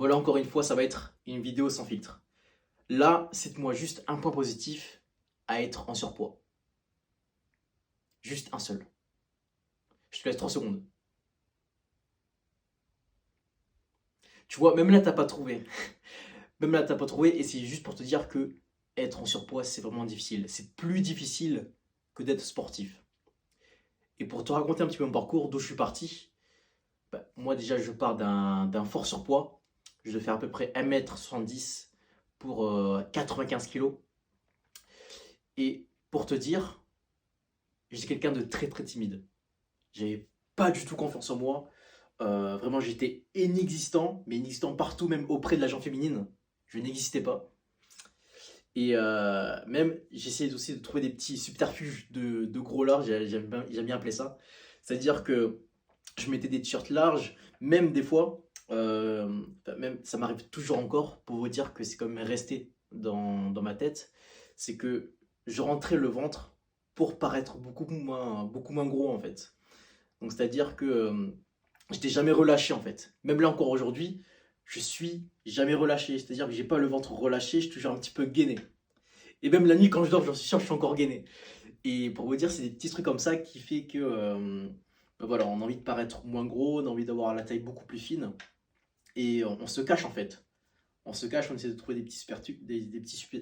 Voilà, encore une fois, ça va être une vidéo sans filtre. Là, cite-moi juste un point positif à être en surpoids. Juste un seul. Je te laisse 3 secondes. Tu vois, même là, t'as pas trouvé. Même là, t'as pas trouvé. Et c'est juste pour te dire que être en surpoids, c'est vraiment difficile. C'est plus difficile que d'être sportif. Et pour te raconter un petit peu mon parcours, d'où je suis parti, moi déjà, je pars d'un fort surpoids. Je devais faire à peu près 1m70 pour 95 kilos. Et pour te dire, j'étais quelqu'un de très très timide. J'avais pas du tout confiance en moi. Vraiment, j'étais inexistant, mais inexistant partout, même auprès de la gente féminine. Je n'existais pas. Et même, j'essayais aussi de trouver des petits subterfuges de gros large, j'aime bien appeler ça. C'est-à-dire que je mettais des t-shirts larges, même des fois, même ça m'arrive toujours encore, pour vous dire que c'est quand même resté dans ma tête, c'est que je rentrais le ventre pour paraître beaucoup moins gros en fait. Donc c'est-à-dire que j'étais jamais relâché en fait. Même là encore aujourd'hui, je suis jamais relâché. C'est-à-dire que j'ai pas le ventre relâché, je suis toujours un petit peu gainé. Et même la nuit quand je dors, j'en suis sûr, je suis encore gainé. Et pour vous dire, c'est des petits trucs comme ça qui fait que voilà, on a envie de paraître moins gros, on a envie d'avoir la taille beaucoup plus fine. Et on se cache en fait. On se cache, on essaie de trouver des petits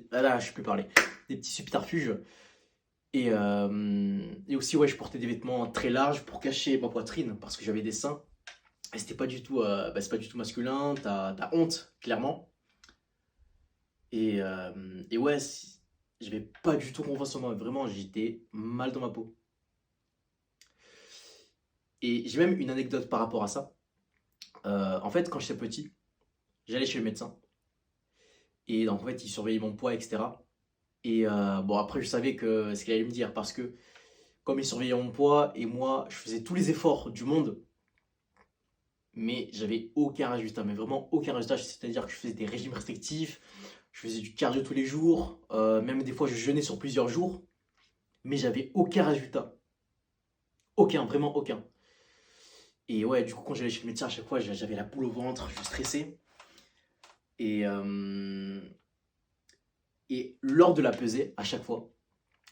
ah là, je ne peux plus parler. Des petits subterfuges. Et aussi, ouais, je portais des vêtements très larges pour cacher ma poitrine parce que j'avais des seins. Et c'était pas du tout, c'est pas du tout masculin. T'as honte, clairement. Et ouais, j'avais pas du tout confiance en moi. Vraiment, j'étais mal dans ma peau. Et j'ai même une anecdote par rapport à ça. En fait, quand j'étais petit, j'allais chez le médecin. Et donc, en fait, il surveillait mon poids, etc. Et bon, après, je savais que ce qu'il allait me dire parce que comme il surveillait mon poids et moi, je faisais tous les efforts du monde, mais j'avais aucun résultat, mais vraiment aucun résultat. C'est-à-dire que je faisais des régimes restrictifs, je faisais du cardio tous les jours, même des fois, je jeûnais sur plusieurs jours, mais j'avais aucun résultat. Aucun, vraiment aucun. Et ouais, du coup, quand j'allais chez le médecin, à chaque fois, j'avais la boule au ventre, je stressais. Et, euh, et lors de la pesée, à chaque fois,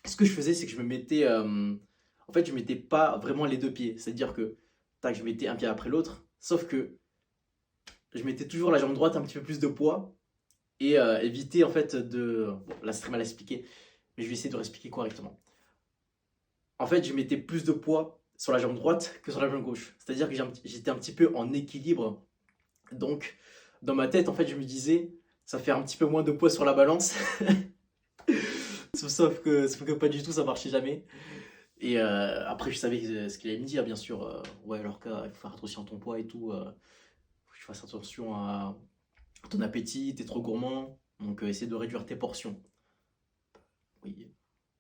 ce que je faisais, c'est que je me mettais. En fait, je mettais pas vraiment les deux pieds. C'est-à-dire que tac, je mettais un pied après l'autre. Sauf que je mettais toujours la jambe droite un petit peu plus de poids et éviter en fait de. Bon, là, c'est très mal expliqué, mais je vais essayer de réexpliquer correctement. En fait, je mettais plus de poids sur la jambe droite que sur la jambe gauche. C'est-à-dire que j'étais un petit peu en équilibre. Donc, dans ma tête, en fait, je me disais, ça fait un petit peu moins de poids sur la balance. Sauf que pas du tout, ça marchait jamais. Et après, je savais ce qu'il allait me dire, bien sûr. Ouais, alors il faut faire attention à ton poids et tout. Faut que tu fasses attention à ton appétit, t'es trop gourmand. Donc, essaie de réduire tes portions. Oui,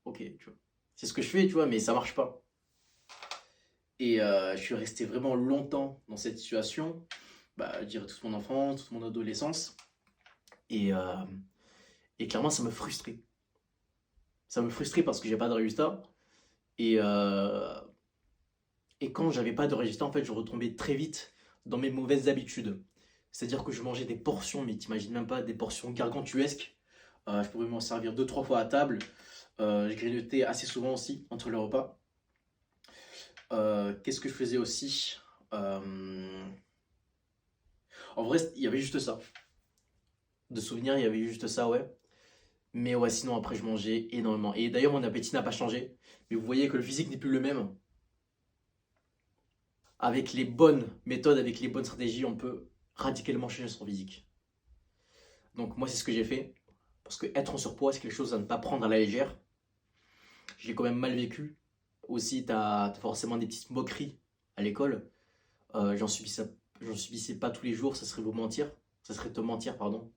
ok, tu vois. C'est ce que je fais, tu vois, mais ça marche pas. Et je suis resté vraiment longtemps dans cette situation. Bah, je dirais toute mon enfance, toute mon adolescence. Et, euh, et clairement, ça me frustrait. Ça me frustrait parce que j'ai pas de résultat. Et, euh, Et quand j'avais pas de résultat, en fait, je retombais très vite dans mes mauvaises habitudes. C'est-à-dire que je mangeais des portions, mais t'imagines même pas, des portions gargantuesques. Je pouvais m'en servir deux, trois fois à table. Je grignotais assez souvent aussi entre les repas. Qu'est-ce que je faisais aussi? Euh, En vrai, il y avait juste ça. De souvenirs, il y avait juste ça, ouais. Mais ouais, sinon après, je mangeais énormément. Et d'ailleurs, mon appétit n'a pas changé. Mais vous voyez que le physique n'est plus le même. Avec les bonnes méthodes, avec les bonnes stratégies, on peut radicalement changer son physique. Donc moi, c'est ce que j'ai fait. Parce que être en surpoids, c'est quelque chose à ne pas prendre à la légère. J'ai quand même mal vécu. Aussi, tu as forcément des petites moqueries à l'école. J'en subissais pas tous les jours, ça serait vous mentir. Ça serait te mentir, pardon.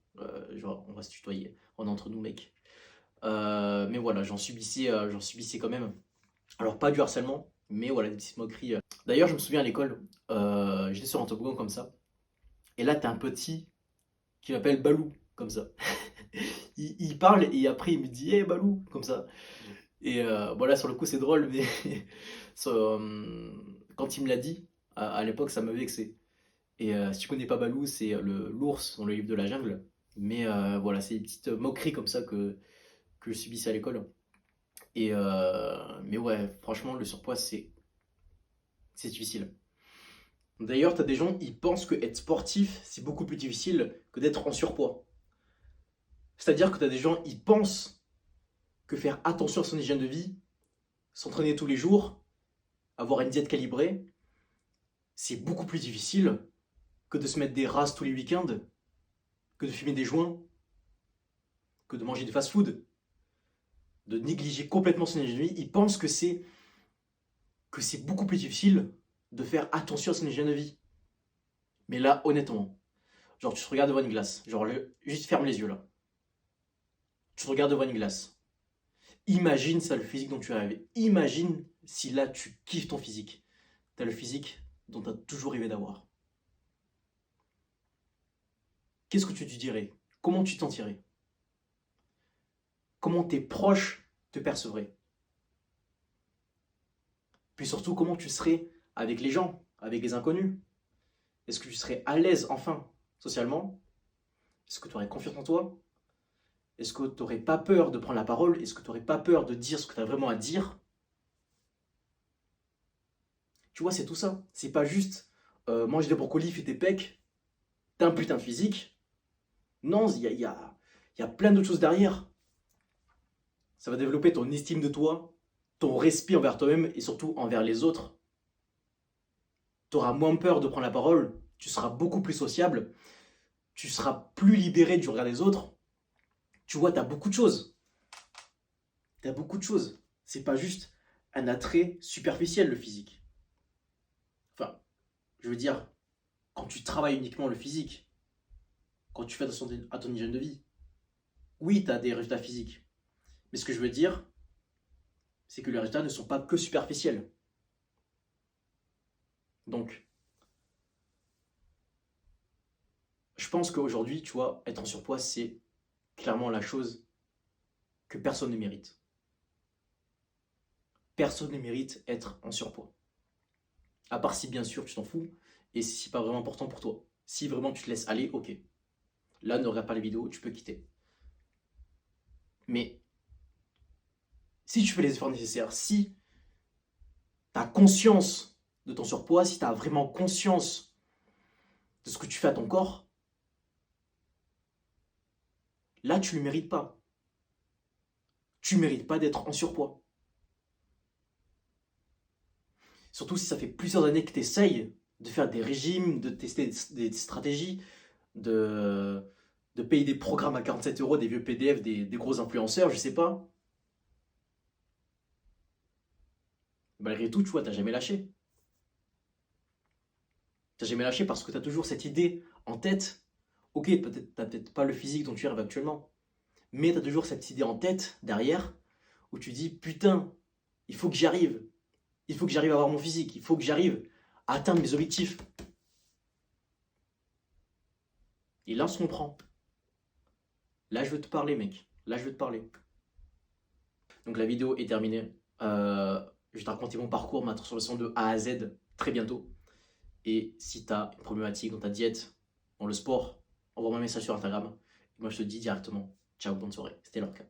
Genre, on va se tutoyer. On est entre nous, mec. Mais voilà, j'en subissais quand même. Alors, pas du harcèlement, mais voilà, des petites moqueries. D'ailleurs, je me souviens à l'école, j'étais sur un toboggan comme ça. Et là, t'as un petit qui m'appelle Balou, comme ça. Il parle et après il me dit hey Balou, comme ça. Et voilà, sur le coup, c'est drôle, mais quand il me l'a dit, à l'époque, ça m'avait vexé. Et si tu connais pas Balou, c'est l'ours dans le livre de la jungle. Mais voilà, c'est des petites moqueries comme ça que je subissais à l'école. Mais ouais, franchement, le surpoids, c'est difficile. D'ailleurs, t'as des gens, ils pensent que être sportif, c'est beaucoup plus difficile que d'être en surpoids. C'est-à-dire que t'as des gens, ils pensent que faire attention à son hygiène de vie, s'entraîner tous les jours, avoir une diète calibrée, c'est beaucoup plus difficile que de se mettre des races tous les week-ends, que de fumer des joints, que de manger du fast-food, de négliger complètement son hygiène de vie. Ils pensent que c'est beaucoup plus difficile de faire attention à son hygiène de vie. Mais là, honnêtement, genre tu te regardes devant une glace, genre juste ferme les yeux là. Tu te regardes devant une glace. Imagine ça le physique dont tu rêves. Imagine si là tu kiffes ton physique. T'as le physique dont tu as toujours rêvé d'avoir. Qu'est-ce que tu te dirais? Comment tu t'en tirais? Comment tes proches te percevraient? Puis surtout, comment tu serais avec les gens, avec les inconnus? Est-ce que tu serais à l'aise enfin socialement? Est-ce que tu aurais confiance en toi? Est-ce que tu n'aurais pas peur de prendre la parole? Est-ce que tu n'aurais pas peur de dire ce que tu as vraiment à dire? Tu vois, c'est tout ça. C'est pas juste mange des brocolis, fais tes pecs, t'as un putain de physique. Non, il y a plein d'autres choses derrière. Ça va développer ton estime de toi, ton respect envers toi-même et surtout envers les autres. Tu auras moins peur de prendre la parole, tu seras beaucoup plus sociable, tu seras plus libéré du regard des autres. Tu vois, tu as beaucoup de choses. Tu as beaucoup de choses. C'est pas juste un attrait superficiel, le physique. Enfin, je veux dire, quand tu travailles uniquement le physique, quand tu fais attention à ton hygiène de vie, oui, tu as des résultats physiques. Mais ce que je veux dire, c'est que les résultats ne sont pas que superficiels. Donc, je pense qu'aujourd'hui, tu vois, être en surpoids, c'est clairement la chose que personne ne mérite. Personne ne mérite être en surpoids. À part si, bien sûr, tu t'en fous et si c'est pas vraiment important pour toi. Si vraiment tu te laisses aller, ok. Là, ne regarde pas la vidéo, tu peux quitter. Mais si tu fais les efforts nécessaires, si tu as conscience de ton surpoids, si tu as vraiment conscience de ce que tu fais à ton corps, là, tu ne le mérites pas. Tu ne mérites pas d'être en surpoids. Surtout si ça fait plusieurs années que tu essayes de faire des régimes, de tester des stratégies, de, de payer des programmes à 47 euros, des vieux PDF, des gros influenceurs, je sais pas. Malgré tout, tu vois, t'as jamais lâché. T'as jamais lâché parce que t'as toujours cette idée en tête. Ok, peut-être t'as peut-être pas le physique dont tu rêves actuellement, mais t'as toujours cette idée en tête derrière où tu dis putain, il faut que j'y arrive. Il faut que j'arrive à avoir mon physique. Il faut que j'arrive à atteindre mes objectifs. Et là, on se comprend. Là, je veux te parler, mec. Là, je veux te parler. Donc, la vidéo est terminée. Je vais te raconter mon parcours, ma transformation de A à Z très bientôt. Et si tu as une problématique dans ta diète, dans le sport, envoie-moi un message sur Instagram. Et moi, je te dis directement, ciao, bonne soirée. C'était Lorca.